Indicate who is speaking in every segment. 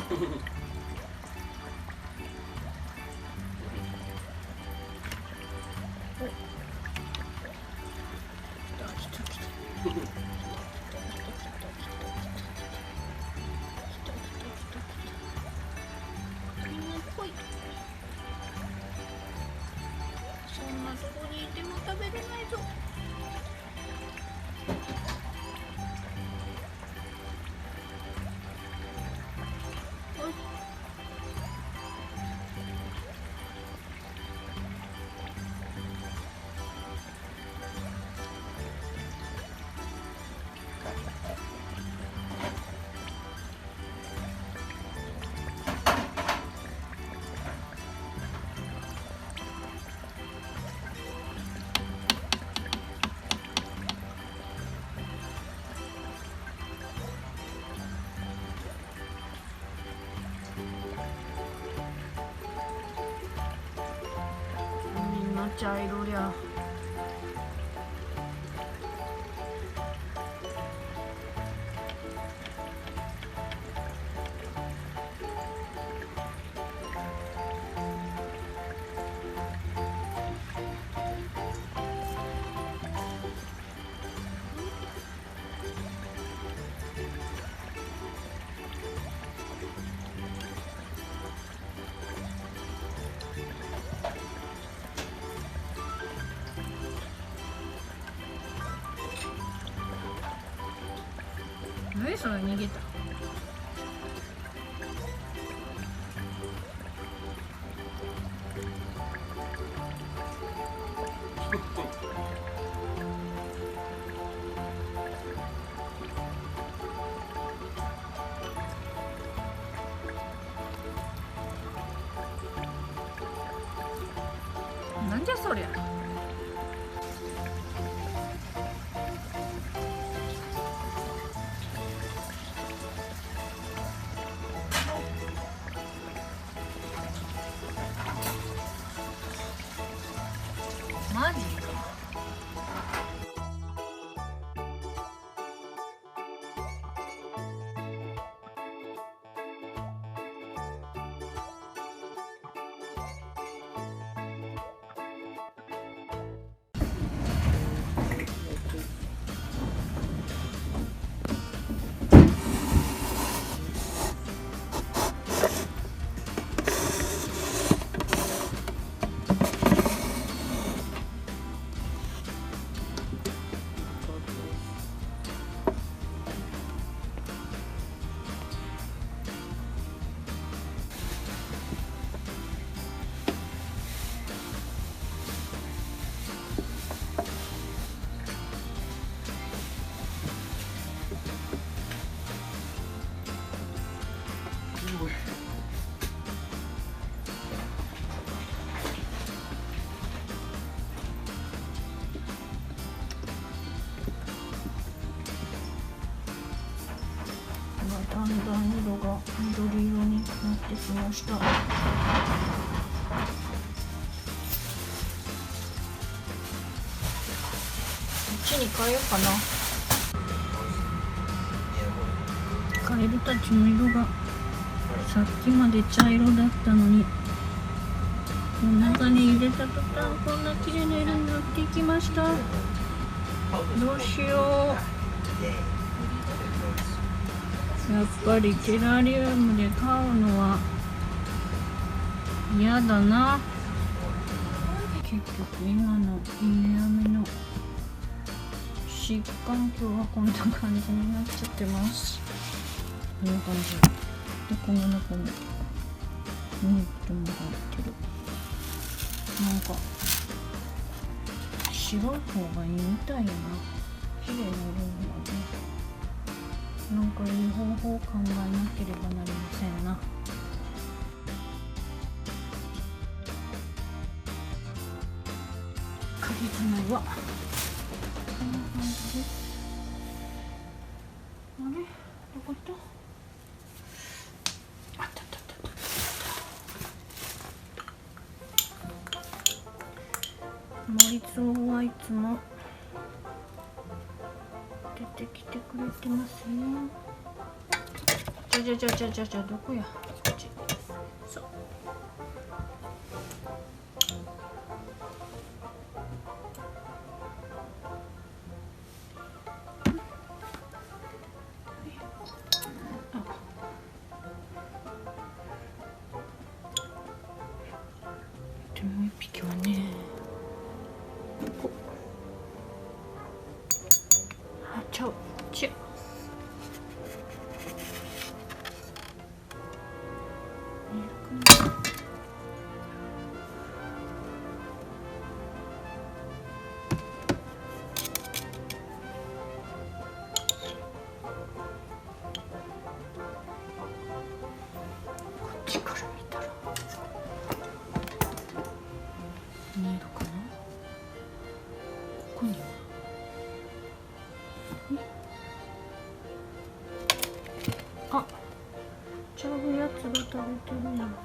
Speaker 1: そんなとこにいても食べれないぞ。みんな茶色りゃ。何それ逃げた。なんじゃそりゃ。マジか。だんだん色が緑色になってきました。こっちに変えようかな。カエルたちの色がさっきまで茶色だったのに、お中に入れた途端こんな綺麗な色になっていきました。どうしよう。やっぱりテラリウムで飼うのは嫌だな。結局今の稲網の疾環境はこんな感じになっちゃってます。こんな感じで、この中にネットも入ってる。なんか白い方がいいみたいやな。綺麗な色になる。なんかいい方法を考えなければなりませんな。カリカナはこんな感じです。あれどこ行った？あったあったあった。森蔵はいつも出てきてくれてますよ。じゃどこや、こっち、そう、でもう一匹はね、ここ、あ、ちゃう、ちゃう、こっちから見たら見えるかな。ここにはあ、ちゃうやつが食べてるやん。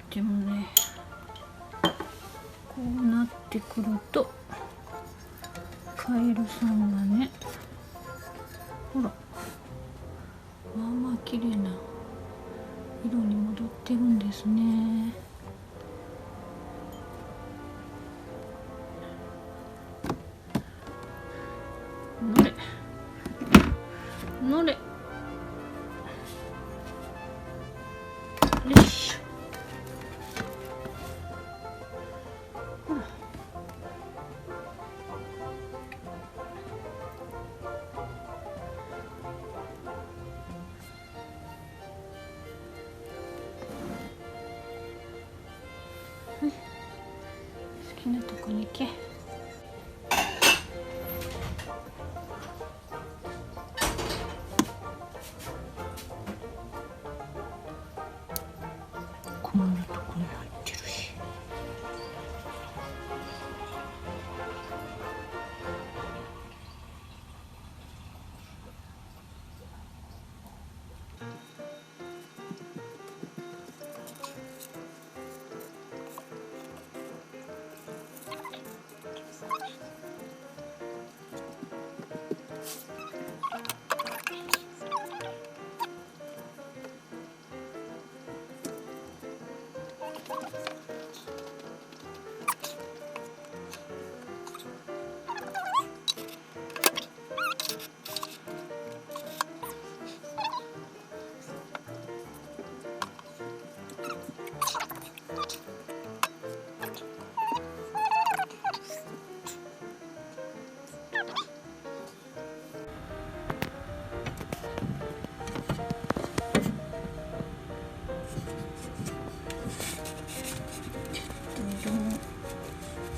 Speaker 1: でもね、こうなってくるとカエルさんがね、ほら、まあまあ綺麗な色に戻ってるんですね。乗れ乗れ、よし、ほら、好きなとこに行け。こんなとこに入ってるし。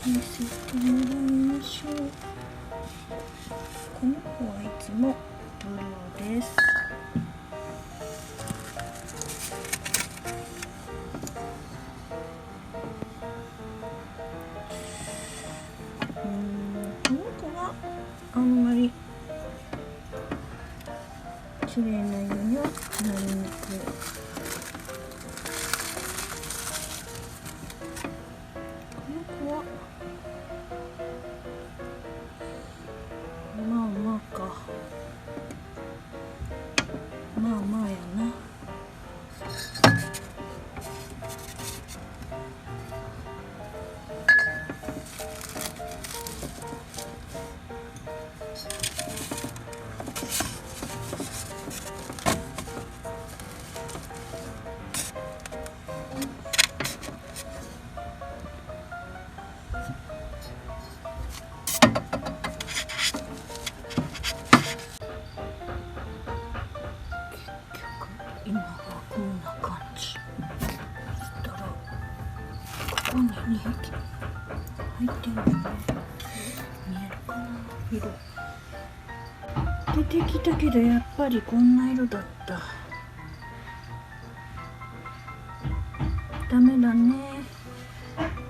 Speaker 1: 見せてもらいましょう。この子はいつもブルーです。この子はあんまり綺麗な色にはなりにくい。この子はまあまあか、まあまあやな。今はこんな感じ。そしたらここに2匹入ってるのね。見えるかな、色。出てきたけどやっぱりこんな色だった。ダメだね、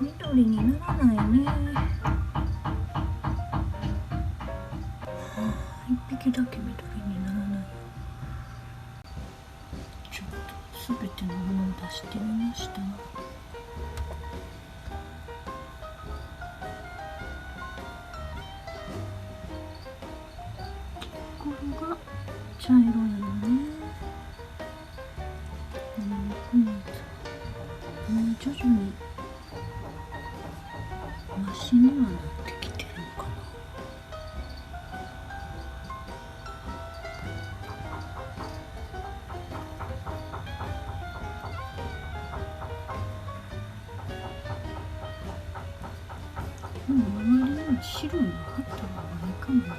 Speaker 1: 緑にならないね。一匹だけ緑にならない。ちょっとすべてのものを出してみました。茶色いのね。徐々にマシにはなってきてるのかな。でも周りに白いのあった方がいいかもね。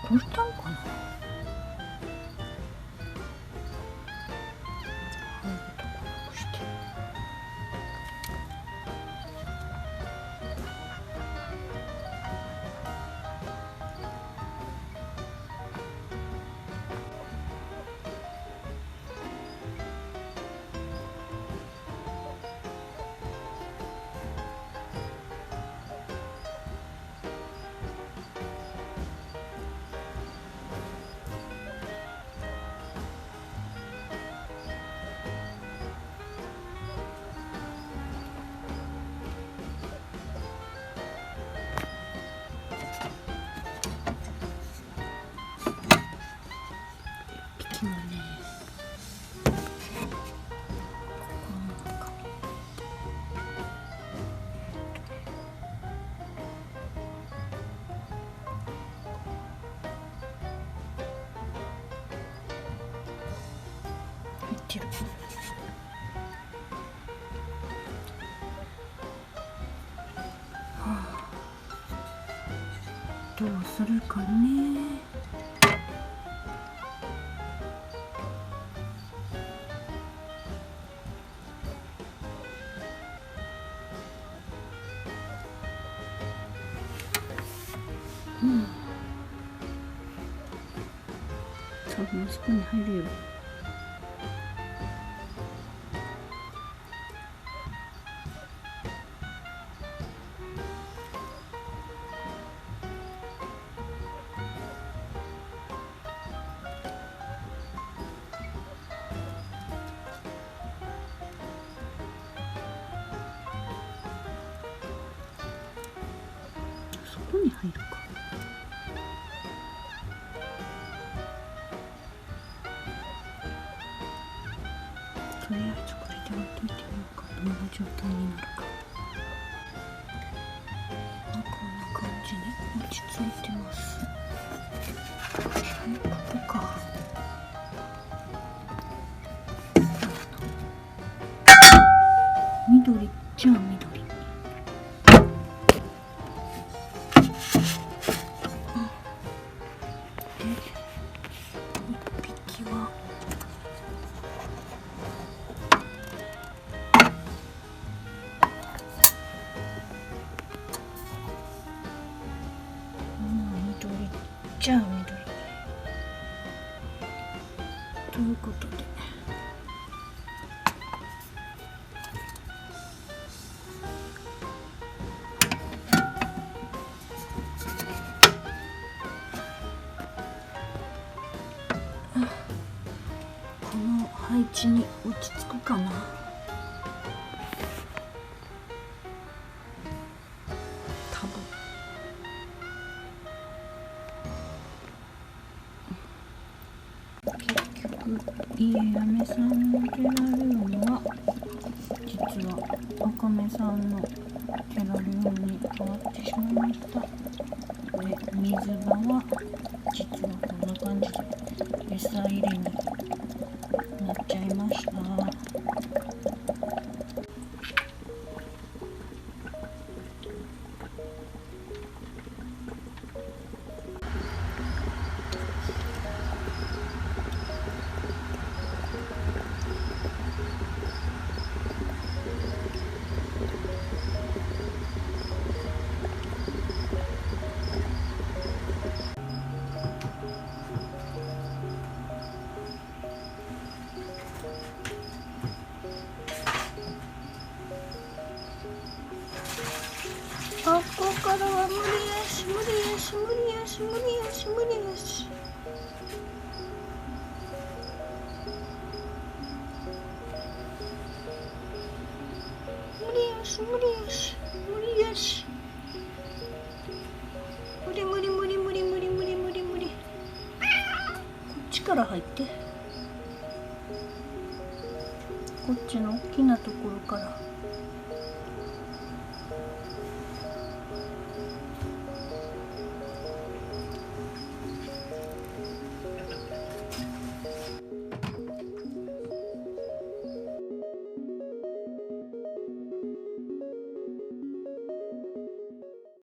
Speaker 1: これたんかな。てる。はあ、どうするかね。多分あそこに入るよ。そこに入るか。とりあえずこれで置いといてみようか。どんな状態になるか。こんな感じに落ち着いてます。ここか。緑じゃあ緑。じゃあ緑ということで、この配置に落ち着くかな。多分結局家嫁さんのテラリウムは実はあかめさんのテラリウムに変わってしまいました。で、水場は実はこんな感じで餌入れになっちゃいました。無理よし。無理よし無理よし無理よし。無理無理無理無理無理無理無理無理。こっちから入って。こっちの大きなところから。